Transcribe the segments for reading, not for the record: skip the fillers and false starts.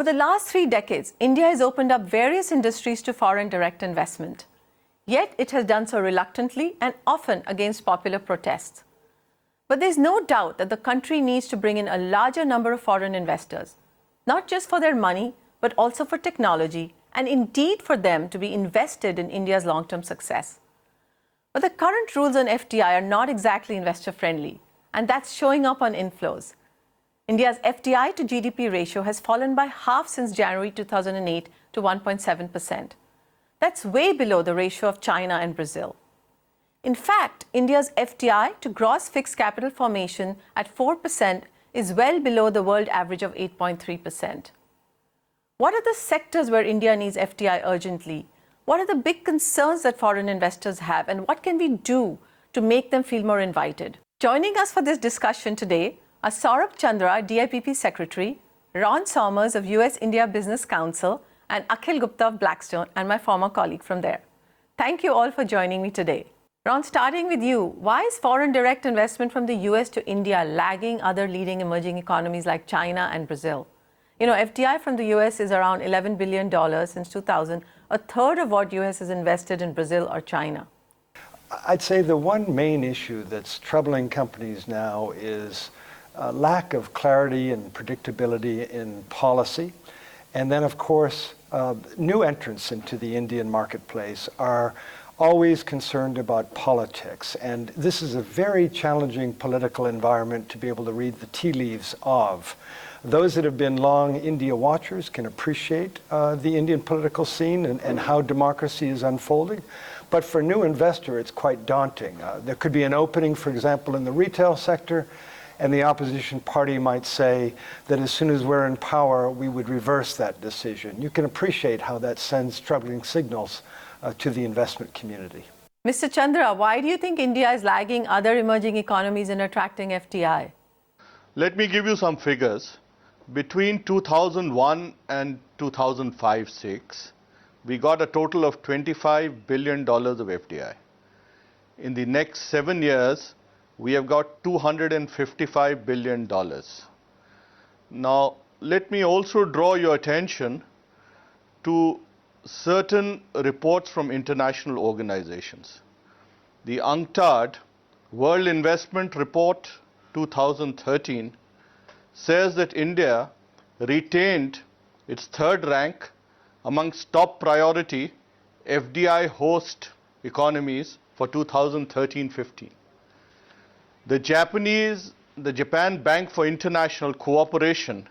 Over the last 3 decades, India has opened up various industries to foreign direct investment. Yet it has done so reluctantly and often against popular protests. But there's no doubt that the country needs to bring in a larger number of foreign investors, not just for their money, but also for technology, and indeed for them to be invested in India's long-term success. But the current rules on FDI are not exactly investor-friendly, and that's showing up on inflows. India's FDI to GDP ratio has fallen by half since January 2008 to 1.7%. That's way below the ratio of China and Brazil. In fact, India's FDI to gross fixed capital formation at 4% is well below the world average of 8.3%. What are the sectors where India needs FDI urgently? What are the big concerns that foreign investors have, and what can we do to make them feel more invited? Joining us for this discussion today are Saurabh Chandra, DIPP Secretary, Ron Sommers of US-India Business Council, and Akhil Gupta of Blackstone, and my former colleague from there. Thank you all for joining me today. Ron, starting with you, why is foreign direct investment from the US to India lagging other leading emerging economies like China and Brazil? You know, FDI from the US is around $11 billion since 2000, a third of what US has invested in Brazil or China. I'd say the one main issue that's troubling companies now is lack of clarity and predictability in policy. And then, of course, new entrants into the Indian marketplace are always concerned about politics. And this is a very challenging political environment to be able to read the tea leaves of. Those that have been long India watchers can appreciate the Indian political scene and how democracy is unfolding. But for a new investor, it's quite daunting. There could be an opening, for example, in the retail sector, and the opposition party might say that as soon as we're in power, we would reverse that decision. You can appreciate how that sends troubling signals to the investment community. Mr. Chandra, why do you think India is lagging other emerging economies in attracting FDI? Let me give you some figures. Between 2001 and 2005-06, we got a total of $25 billion of FDI. In the next 7 years, we have got $255 billion. Now, let me also draw your attention to certain reports from international organizations. The UNCTAD World Investment Report 2013 says that India retained its third rank amongst top priority FDI host economies for 2013-15. The Japan Bank for International Cooperation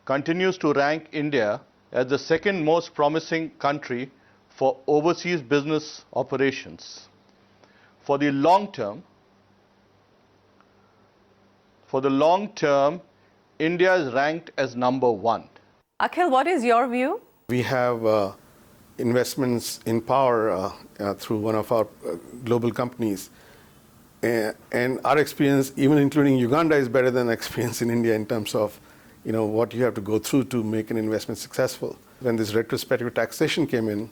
continues to rank India as the second most promising country for overseas business operations. For the long term, India is ranked as number 1. Akhil, what is your view? We have investments in power through one of our global companies. And our experience, even including Uganda, is better than experience in India in terms of what you have to go through to make an investment successful. When this retrospective taxation came in,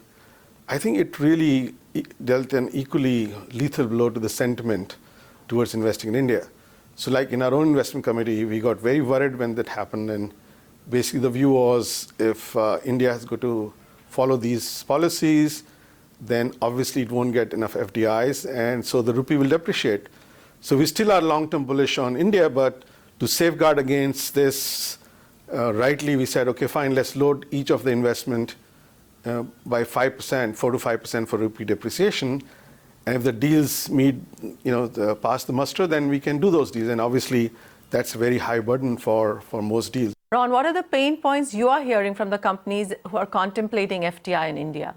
I think it really dealt an equally lethal blow to the sentiment towards investing in India. So like in our own investment committee, we got very worried when that happened. And basically the view was if India has got to follow these policies, then obviously it won't get enough FDIs, and so the rupee will depreciate. So we still are long-term bullish on India, but to safeguard against this, rightly we said, okay, fine, let's load each of the investment by 5%, 4 to 5% for rupee depreciation. And if the deals meet, pass the muster, then we can do those deals. And obviously, that's a very high burden for most deals. Ron, what are the pain points you are hearing from the companies who are contemplating FDI in India?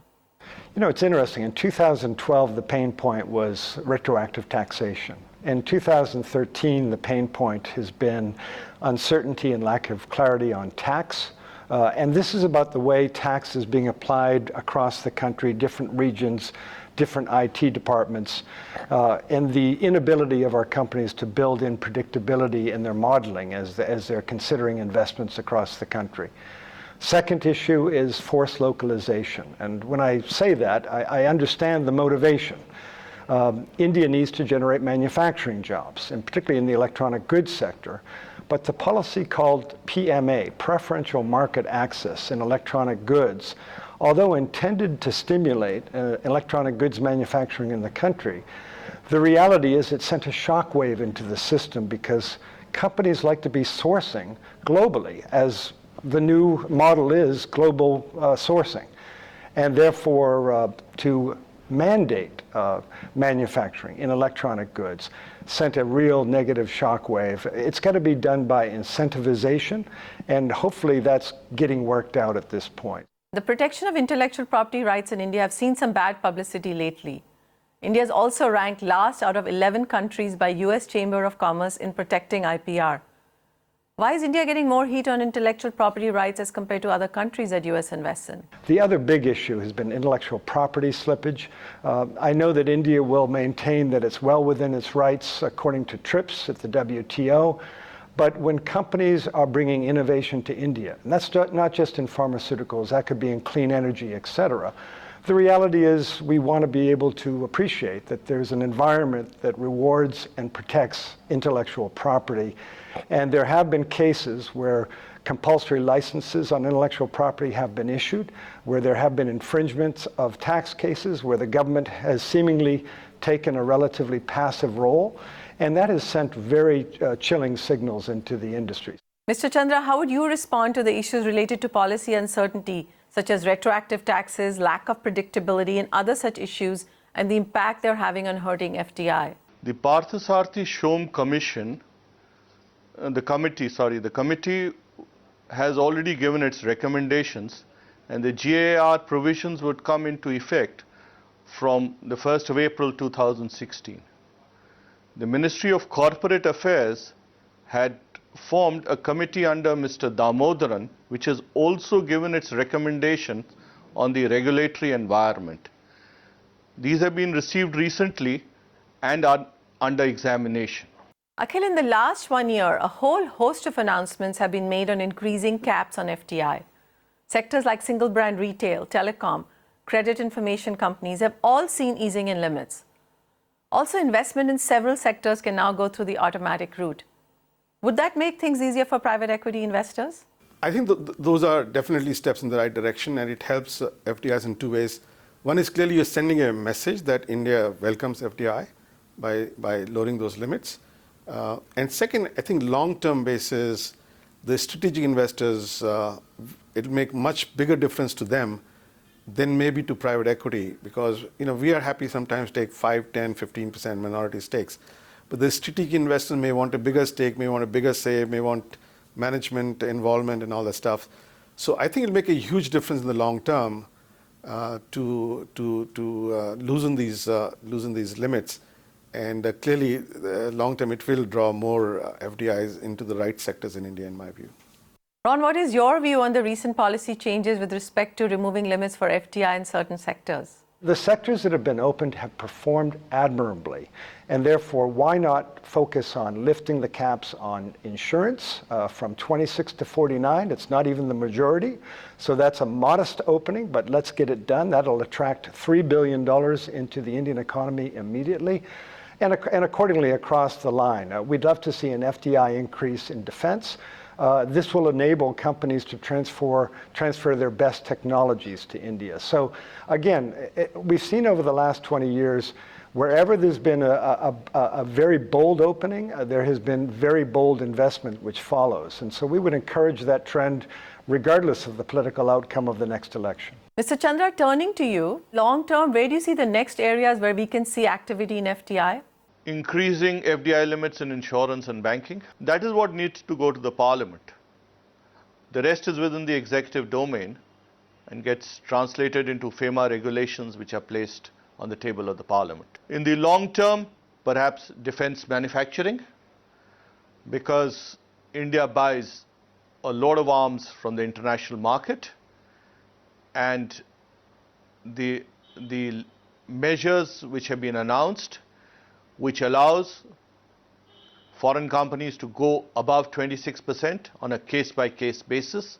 It's interesting. In 2012, the pain point was retroactive taxation. In 2013, the pain point has been uncertainty and lack of clarity on tax. And this is about the way tax is being applied across the country, different regions, different IT departments, and the inability of our companies to build in predictability in their modeling as they're considering investments across the country. Second issue is forced localization. And when I say that, I understand the motivation. India needs to generate manufacturing jobs, and particularly in the electronic goods sector. But the policy called PMA, Preferential Market Access in Electronic Goods, although intended to stimulate electronic goods manufacturing in the country, the reality is it sent a shockwave into the system because companies like to be sourcing globally, as the new model is global sourcing. And therefore, to mandate manufacturing in electronic goods sent a real negative shockwave. It's got to be done by incentivization, and hopefully that's getting worked out at this point. The protection of intellectual property rights in India have seen some bad publicity lately. India is also ranked last out of 11 countries by US Chamber of Commerce in protecting IPR. Why is India getting more heat on intellectual property rights as compared to other countries that US invests in? The other big issue has been intellectual property slippage. I know that India will maintain that it's well within its rights according to TRIPS at the WTO. But when companies are bringing innovation to India, and that's not just in pharmaceuticals, that could be in clean energy, et cetera, the reality is we want to be able to appreciate that there's an environment that rewards and protects intellectual property. And there have been cases where compulsory licenses on intellectual property have been issued, where there have been infringements of tax cases, where the government has seemingly taken a relatively passive role. And that has sent very chilling signals into the industry. Mr. Chandra, how would you respond to the issues related to policy uncertainty, such as retroactive taxes, lack of predictability, and other such issues, and the impact they're having on hurting FDI? The Parthasarathi Shom Commission, the committee has already given its recommendations, and the GAR provisions would come into effect from the 1st of April 2016. The Ministry of Corporate Affairs had formed a committee under Mr. Damodaran, which has also given its recommendations on the regulatory environment. These have been received recently and are under examination. Akhil, in the last 1 year, a whole host of announcements have been made on increasing caps on FDI. Sectors like single brand retail, telecom, credit information companies have all seen easing in limits. Also, investment in several sectors can now go through the automatic route. Would that make things easier for private equity investors? I think those are definitely steps in the right direction, and it helps FDIs in two ways. One is clearly you're sending a message that India welcomes FDI by lowering those limits. And second, I think long-term basis, the strategic investors, it'll make much bigger difference to them than maybe to private equity, because we are happy sometimes to take 5, 10, 15% minority stakes. But the strategic investor may want a bigger stake, may want a bigger say, may want management involvement and all that stuff. So I think it'll make a huge difference in the long term to loosen these limits. And clearly, long term, it will draw more FDIs into the right sectors in India, in my view. Ron, what is your view on the recent policy changes with respect to removing limits for FDI in certain sectors? The sectors that have been opened have performed admirably, and therefore why not focus on lifting the caps on insurance from 26 to 49? It's not even the majority, so that's a modest opening, but let's get it done. That'll attract $3 billion into the Indian economy immediately, and accordingly across the line. We'd love to see an FDI increase in defense. This will enable companies to transfer their best technologies to India. So again, we've seen over the last 20 years, wherever there's been a very bold opening, there has been very bold investment which follows. And so we would encourage that trend regardless of the political outcome of the next election. Mr. Chandra, turning to you, long term, where do you see the next areas where we can see activity in FDI? Increasing FDI limits in insurance and banking. That is what needs to go to the Parliament. The rest is within the executive domain and gets translated into FEMA regulations which are placed on the table of the Parliament. In the long term, perhaps defense manufacturing, because India buys a lot of arms from the international market, and the measures which have been announced, which allows foreign companies to go above 26% on a case-by-case basis,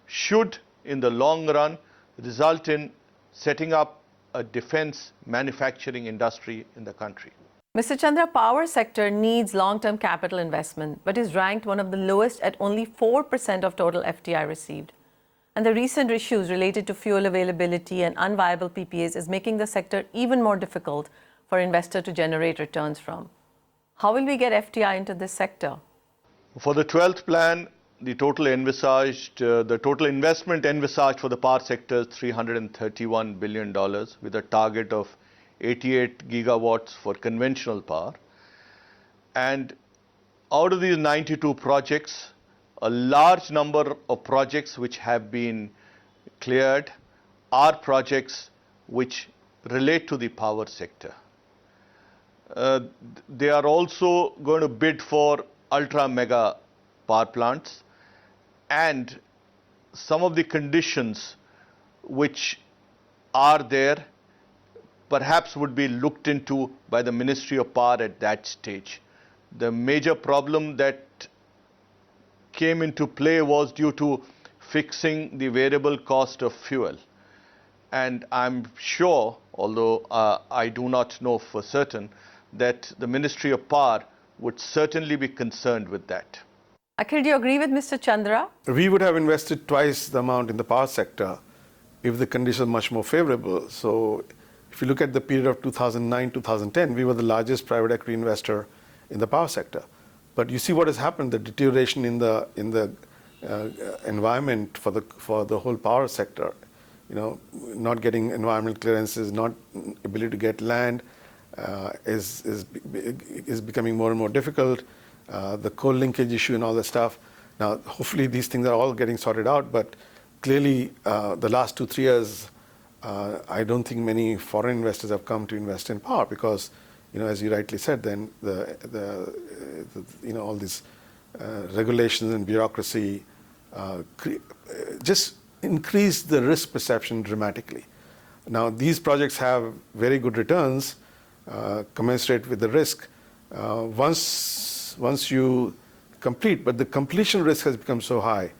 should, in the long run, result in setting up a defense manufacturing industry in the country. Mr. Chandra, power sector needs long-term capital investment, but is ranked one of the lowest at only 4% of total FDI received. And the recent issues related to fuel availability and unviable PPAs is making the sector even more difficult for investors to generate returns from. How will we get FDI into this sector? For the 12th plan, the total investment envisaged for the power sector is $331 billion with a target of 88 gigawatts for conventional power. And out of these 92 projects, a large number of projects which have been cleared are projects which relate to the power sector. They are also going to bid for ultra mega power plants, and some of the conditions which are there perhaps would be looked into by the Ministry of Power at that stage. The major problem that came into play was due to fixing the variable cost of fuel. And I'm sure, although I do not know for certain, that the Ministry of Power would certainly be concerned with that. Akhil, do you agree with Mr. Chandra? We would have invested twice the amount in the power sector if the conditions were much more favorable. So if you look at the period of 2009-2010, we were the largest private equity investor in the power sector. But you see what has happened, the deterioration in the environment for the whole power sector. You know, not getting environmental clearances, not ability to get land is becoming more and more difficult. The coal linkage issue and all that stuff. Now, hopefully these things are all getting sorted out, but clearly the last 2-3 years, I don't think many foreign investors have come to invest in power because, you know, as you rightly said, then all these regulations and bureaucracy just increase the risk perception dramatically. Now, these projects have very good returns commensurate with the risk once you complete, but the completion risk has become so high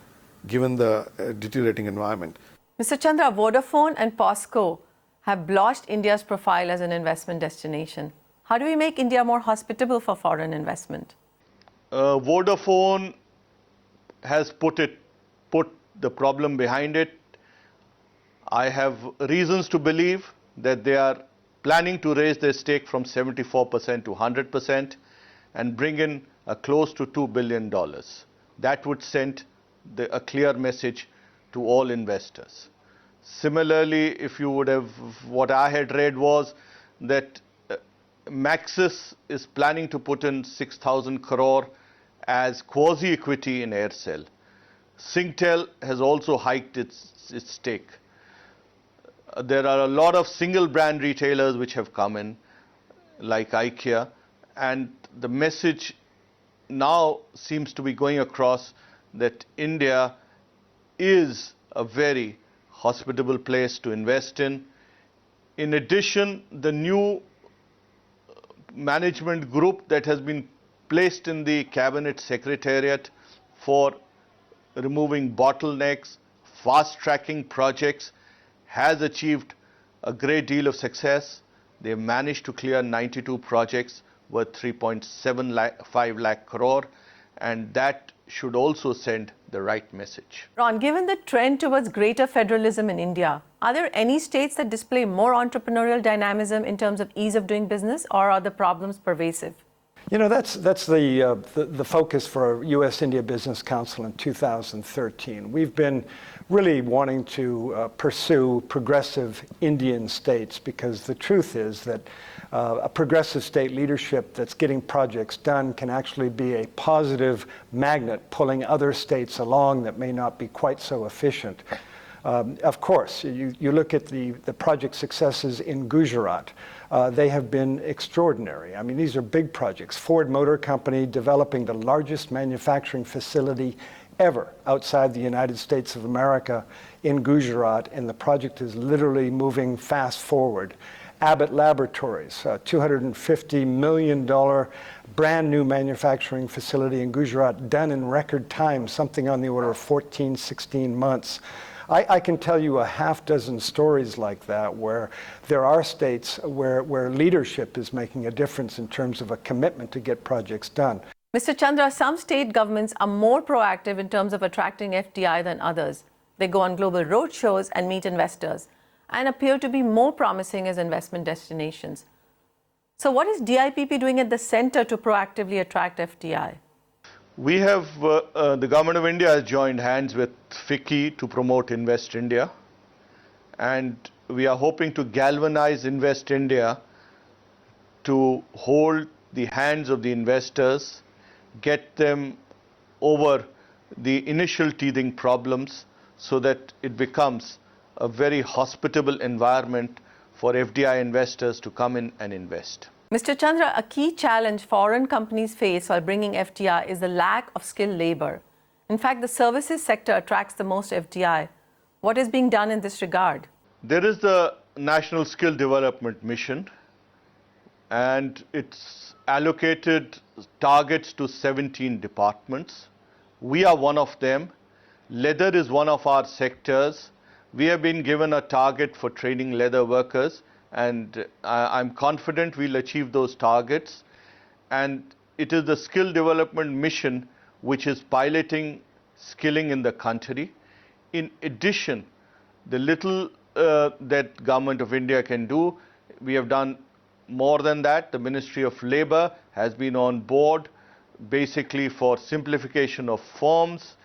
given the deteriorating environment. Mr. Chandra, Vodafone and POSCO have blotched India's profile as an investment destination. How do we make India more hospitable for foreign investment? Vodafone has put the problem behind it. I have reasons to believe that they are planning to raise their stake from 74% to 100% and bring in close to $2 billion. That would send a clear message to all investors. Similarly, if you would have, what I had read was that Maxis is planning to put in 6,000 crore as quasi-equity in Aircel. Singtel has also hiked its stake. There are a lot of single brand retailers which have come in, like IKEA, and the message now seems to be going across that India is a very hospitable place to invest in. In addition, the new management group that has been placed in the cabinet secretariat for removing bottlenecks, fast-tracking projects, has achieved a great deal of success. They managed to clear 92 projects worth 3.75 lakh crore, and that should also send the right message. Ron, given the trend towards greater federalism in India, are there any states that display more entrepreneurial dynamism in terms of ease of doing business, or are the problems pervasive? You know, that's the focus for U.S.-India Business Council in 2013. We've been really wanting to pursue progressive Indian states because the truth is that a progressive state leadership that's getting projects done can actually be a positive magnet pulling other states along that may not be quite so efficient. Of course, you look at the project successes in Gujarat. They have been extraordinary. I mean, these are big projects. Ford Motor Company developing the largest manufacturing facility ever outside the United States of America in Gujarat, and the project is literally moving fast forward. Abbott Laboratories, $250 million brand new manufacturing facility in Gujarat, done in record time, something on the order of 14, 16 months. I can tell you a half dozen stories like that where there are states where leadership is making a difference in terms of a commitment to get projects done. Mr. Chandra, some state governments are more proactive in terms of attracting FDI than others. They go on global roadshows and meet investors and appear to be more promising as investment destinations. So what is DIPP doing at the center to proactively attract FDI? We have, the Government of India has joined hands with FICCI to promote Invest India. And we are hoping to galvanize Invest India to hold the hands of the investors, get them over the initial teething problems so that it becomes a very hospitable environment for FDI investors to come in and invest. Mr. Chandra, a key challenge foreign companies face while bringing FDI is the lack of skilled labor. In fact, the services sector attracts the most FDI. What is being done in this regard? There is the National Skill Development Mission, and it's allocated targets to 17 departments. We are one of them. Leather is one of our sectors. We have been given a target for training leather workers, and I'm confident we'll achieve those targets. And it is the skill development mission which is piloting skilling in the country. In addition, the little that Government of India can do, we have done more than that. The Ministry of Labour has been on board basically for simplification of forms,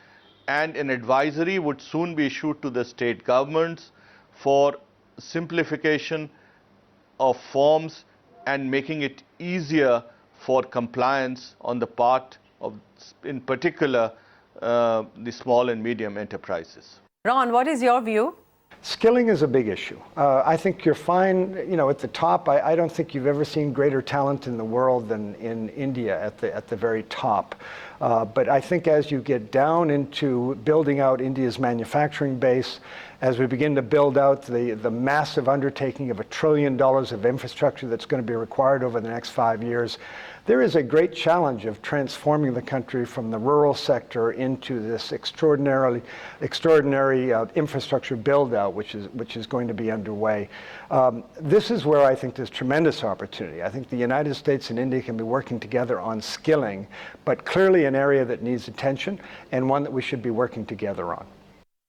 and an advisory would soon be issued to the state governments for simplification of forms and making it easier for compliance on the part of, in particular, the small and medium enterprises. Ron, what is your view? Skilling is a big issue. I think you're fine, at the top. I don't think you've ever seen greater talent in the world than in India at the very top. But I think as you get down into building out India's manufacturing base, as we begin to build out the massive undertaking of $1 trillion of infrastructure that's going to be required over the next 5 years, there is a great challenge of transforming the country from the rural sector into this extraordinary infrastructure build-out, which is going to be underway. This is where I think there's tremendous opportunity. I think the United States and India can be working together on skilling, but clearly an area that needs attention and one that we should be working together on.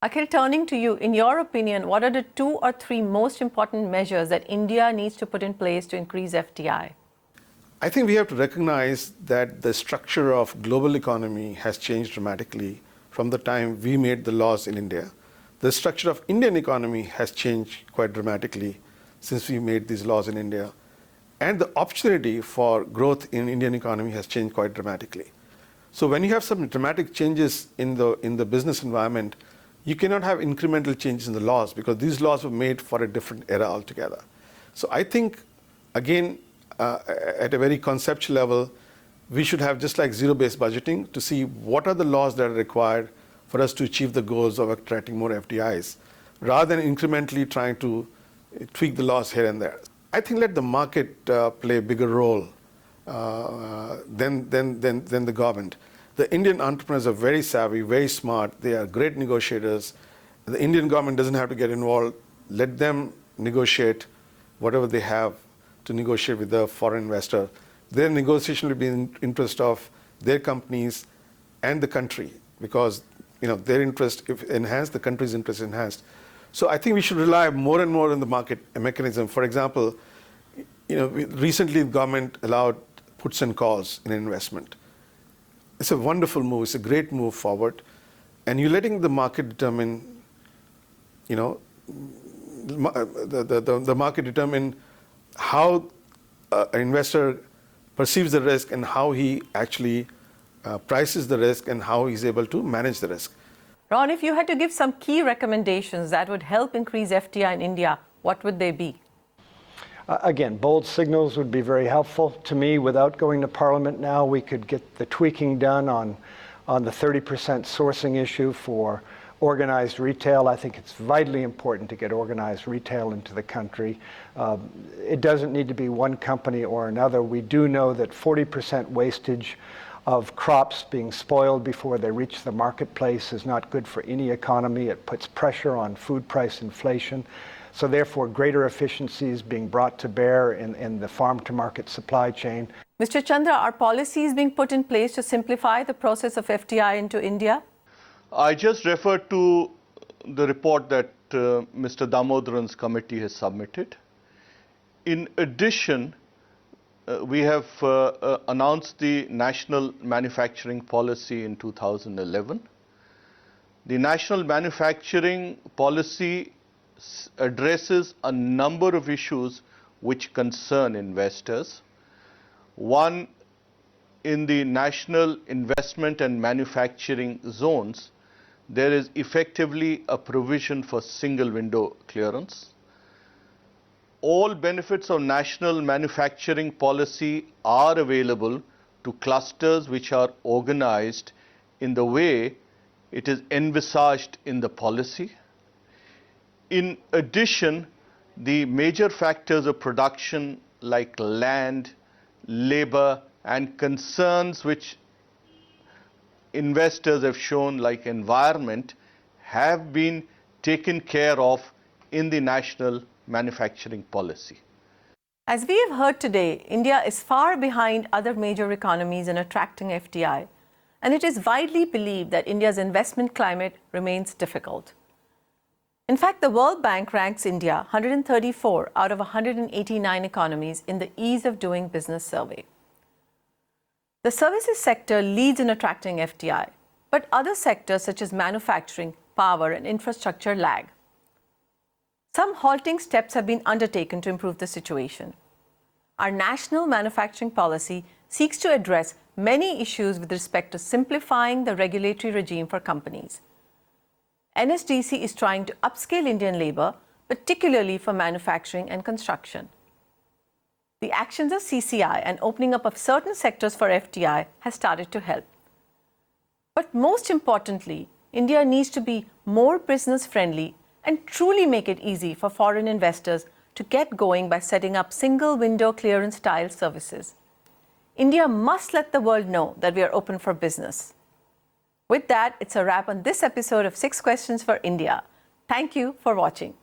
Akhil, turning to you, in your opinion, what are the 2 or 3 most important measures that India needs to put in place to increase FDI? I think we have to recognize that the structure of global economy has changed dramatically from the time we made the laws in India. The structure of Indian economy has changed quite dramatically since we made these laws in India. And the opportunity for growth in Indian economy has changed quite dramatically. So when you have some dramatic changes in the business environment, you cannot have incremental changes in the laws because these laws were made for a different era altogether. So I think, again, at a very conceptual level, we should have just like zero-based budgeting to see what are the laws that are required for us to achieve the goals of attracting more FDIs, rather than incrementally trying to tweak the laws here and there. I think let the market play a bigger role than the government. The Indian entrepreneurs are very savvy, very smart. They are great negotiators. The Indian government doesn't have to get involved. Let them negotiate whatever they have to negotiate with the foreign investor. Their negotiation will be in interest of their companies and the country, because their interest, if enhanced, the country's interest is enhanced. So I think we should rely more and more on the market mechanism. For example, recently the government allowed puts and calls in investment. It's a wonderful move. It's a great move forward, and you're letting the market determine. The market determine how an investor perceives the risk and how he actually prices the risk and how he's able to manage the risk. Ron, if you had to give some key recommendations that would help increase FDI in India, what would they be? Again, bold signals would be very helpful. To me, without going to Parliament now, we could get the tweaking done on the 30% sourcing issue for organized retail. I think it's vitally important to get organized retail into the country. It doesn't need to be one company or another. We do know that 40% wastage of crops being spoiled before they reach the marketplace is not good for any economy. It puts pressure on food price inflation. So therefore, greater efficiencies being brought to bear in the farm-to-market supply chain. Mr. Chandra, are policies being put in place to simplify the process of FDI into India? I just referred to the report that Mr. Damodaran's committee has submitted. In addition, we have announced the National Manufacturing Policy in 2011. The National Manufacturing Policy addresses a number of issues which concern investors. One, in the national investment and manufacturing zones, there is effectively a provision for single window clearance. All benefits of national manufacturing policy are available to clusters which are organized in the way it is envisaged in the policy. In addition, the major factors of production like land, labor, and concerns which investors have shown like environment have been taken care of in the national manufacturing policy. As we have heard today, India is far behind other major economies in attracting FDI, and it is widely believed that India's investment climate remains difficult. In fact, the World Bank ranks India 134 out of 189 economies in the Ease of Doing Business survey. The services sector leads in attracting FDI, but other sectors such as manufacturing, power, and infrastructure lag. Some halting steps have been undertaken to improve the situation. Our national manufacturing policy seeks to address many issues with respect to simplifying the regulatory regime for companies. NSDC is trying to upscale Indian labor, particularly for manufacturing and construction. The actions of CCI and opening up of certain sectors for FDI has started to help. But most importantly, India needs to be more business-friendly and truly make it easy for foreign investors to get going by setting up single window clearance style services. India must let the world know that we are open for business. With that, it's a wrap on this episode of 6 Questions for India. Thank you for watching.